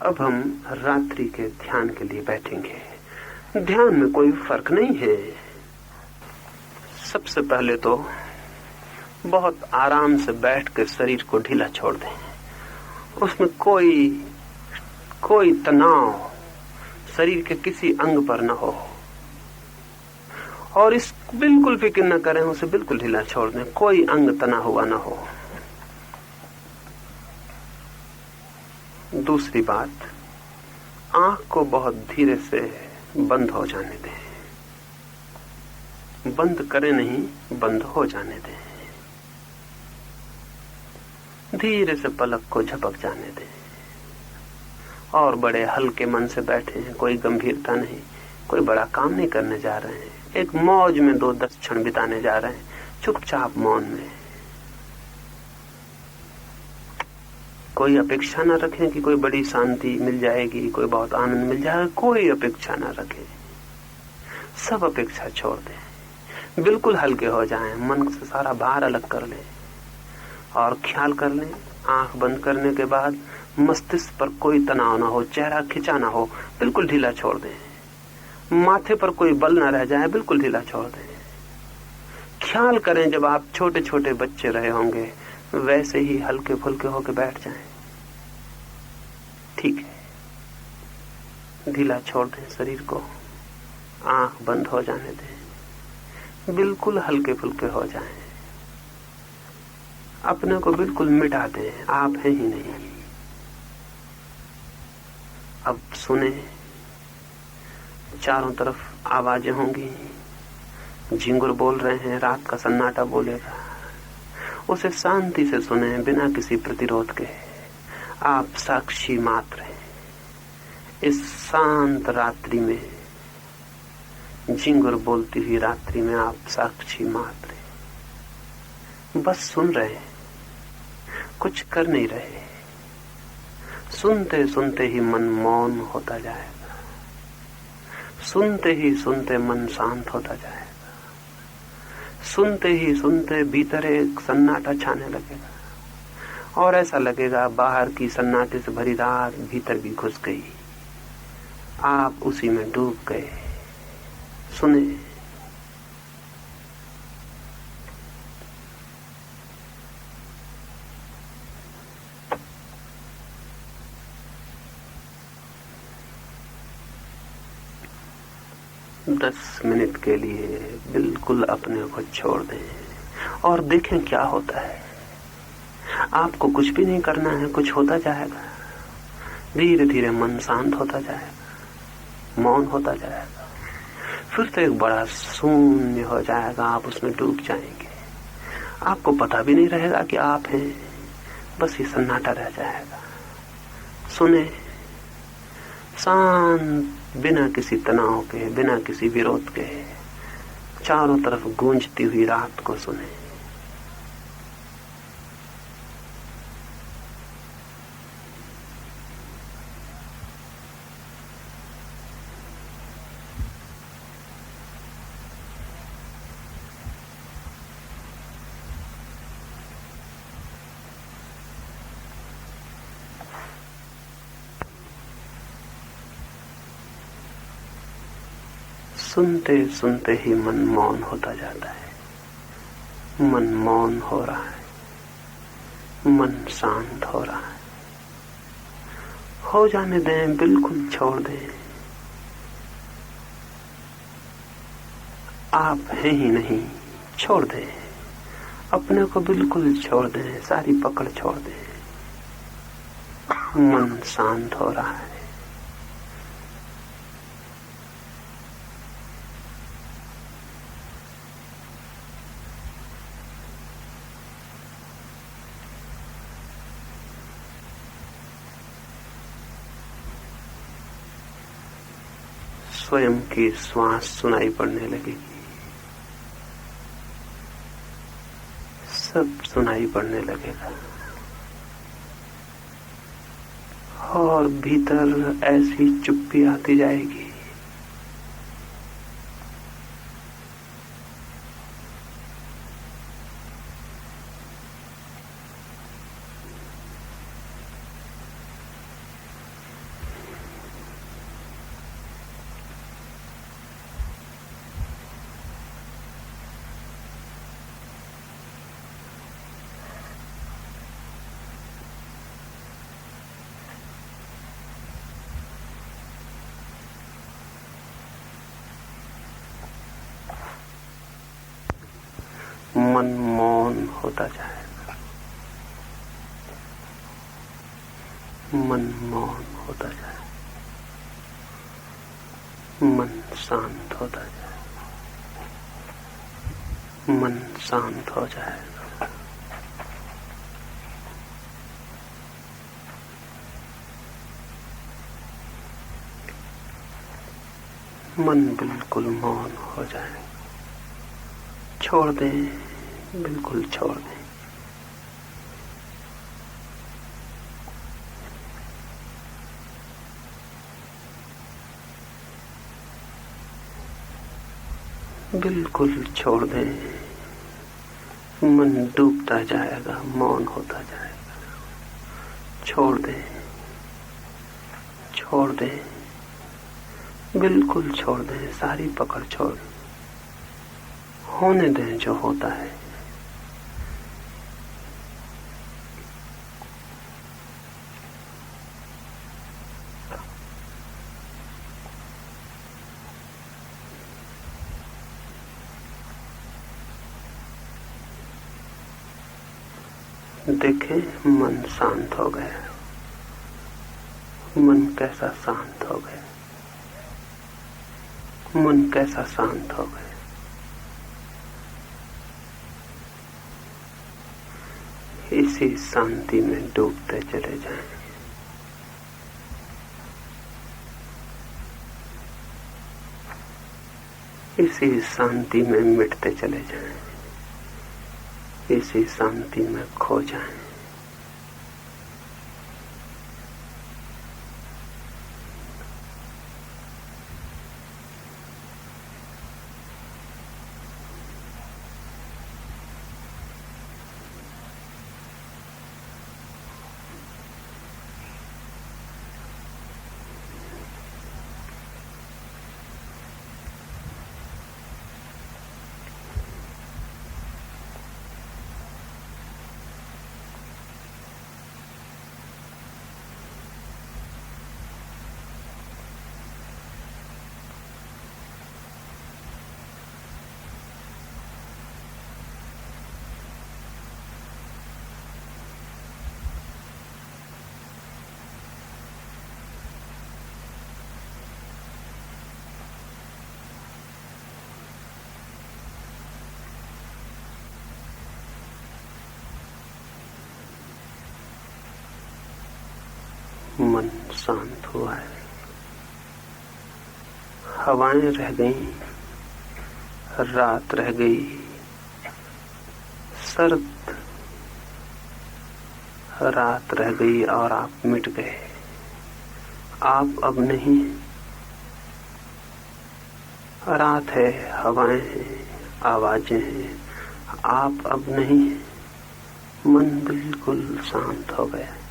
अब हम रात्रि के ध्यान के लिए बैठेंगे। ध्यान में कोई फर्क नहीं है। सबसे पहले तो बहुत आराम से बैठ कर शरीर को ढीला छोड़ दें। उसमें कोई तनाव शरीर के किसी अंग पर न हो, और इस बिल्कुल फिक्र न करें, उसे बिल्कुल ढीला छोड़ दें, कोई अंग तना हुआ न हो। दूसरी बात, आंख को बहुत धीरे से बंद हो जाने दें। बंद करें नहीं, बंद हो जाने दें। धीरे से पलक को झपक जाने दें और बड़े हल्के मन से बैठे हैं। कोई गंभीरता नहीं, कोई बड़ा काम नहीं करने जा रहे हैं। एक मौज में 2-10 क्षण बिताने जा रहे हैं, चुपचाप मौन में। कोई अपेक्षा न रखें कि कोई बड़ी शांति मिल जाएगी, कोई बहुत आनंद मिल जाएगा। कोई अपेक्षा न रखें, सब अपेक्षा छोड़ दें। बिल्कुल हल्के हो जाएं, मन से सारा भार अलग कर लें और ख्याल कर लें। आंख बंद करने के बाद मस्तिष्क पर कोई तनाव ना हो, चेहरा खिंचा ना हो, बिल्कुल ढीला छोड़ दें। माथे पर कोई बल न रह जाए, बिल्कुल ढीला छोड़ दें। ख्याल करें जब आप छोटे छोटे बच्चे रहे होंगे, वैसे ही हल्के फुल्के होकर बैठ जाएं। ठीक है, ढीला छोड़ दें शरीर को, आंख बंद हो जाने दें, बिल्कुल हल्के फुल्के हो जाएं। अपने को बिल्कुल मिटा दें, आप हैं ही नहीं। अब सुने, चारों तरफ आवाजें होंगी, झिंगुर बोल रहे हैं, रात का सन्नाटा बोलेगा। उसे शांति से सुने, बिना किसी प्रतिरोध के। आप साक्षी मात्र हैं इस शांत रात्रि में, झिंगुर बोलती हुई रात्रि में। आप साक्षी मात्र हैं, बस सुन रहे हैं, कुछ कर नहीं रहे। सुनते सुनते ही मन मौन होता जाएगा, सुनते ही सुनते मन शांत होता जाएगा, सुनते ही सुनते भीतर एक सन्नाटा छाने लगेगा, और ऐसा लगेगा बाहर की सन्नाटे से भरी रात भीतर भी घुस गई। आप उसी में डूब गए। सुने, दस मिनट के लिए बिल्कुल अपने को छोड़ दें और देखें क्या होता है। आपको कुछ भी नहीं करना है, कुछ होता जाएगा। धीरे धीरे मन शांत होता जाएगा, मौन होता जाएगा। फिर तो एक बड़ा शून्य हो जाएगा, आप उसमें डूब जाएंगे। आपको पता भी नहीं रहेगा कि आप हैं, बस ये सन्नाटा रह जाएगा। सुने, शांत, बिना किसी तनाव के, बिना किसी विरोध के, चारों तरफ गूंजती हुई रात को सुने। सुनते सुनते ही मन मौन होता जाता है। मन मौन हो रहा है, मन शांत हो रहा है। हो जाने दें, बिल्कुल छोड़ दें। आप हैं ही नहीं, छोड़ दें। अपने को बिल्कुल छोड़ दें, सारी पकड़ छोड़ दें। मन शांत हो रहा है। स्वयं की श्वास सुनाई पड़ने लगेगी, सब सुनाई पड़ने लगेगा, और भीतर ऐसी चुप्पी आती जाएगी। मन मौन होता जाएगा, मन मौन होता जाएगा, मन शांत होता जाएगा, मन शांत हो जाएगा। मन बिल्कुल मौन हो जाए, छोड़ दें, बिल्कुल छोड़ दें। बिल्कुल छोड़ दें, मन डूबता जाएगा, मौन होता जाएगा। छोड़ दें, छोड़ दें, बिल्कुल छोड़ दें, सारी पकड़ छोड़, होने दें जो होता है। देखें, मन शांत हो गया। मन कैसा शांत हो गया, मन कैसा शांत हो गया। इसी शांति में डूबते चले जाएं। इसी शांति में मिटते चले जाएं, इसी शांति में खो जाएं। मन शांत हुआ है, हवाएं रह गई, रात रह गई, सर्द रात रह गई और आप मिट गए। आप अब नहीं, रात है, हवाएं हैं, आवाजें हैं, आप अब नहीं। मन बिल्कुल शांत हो गया।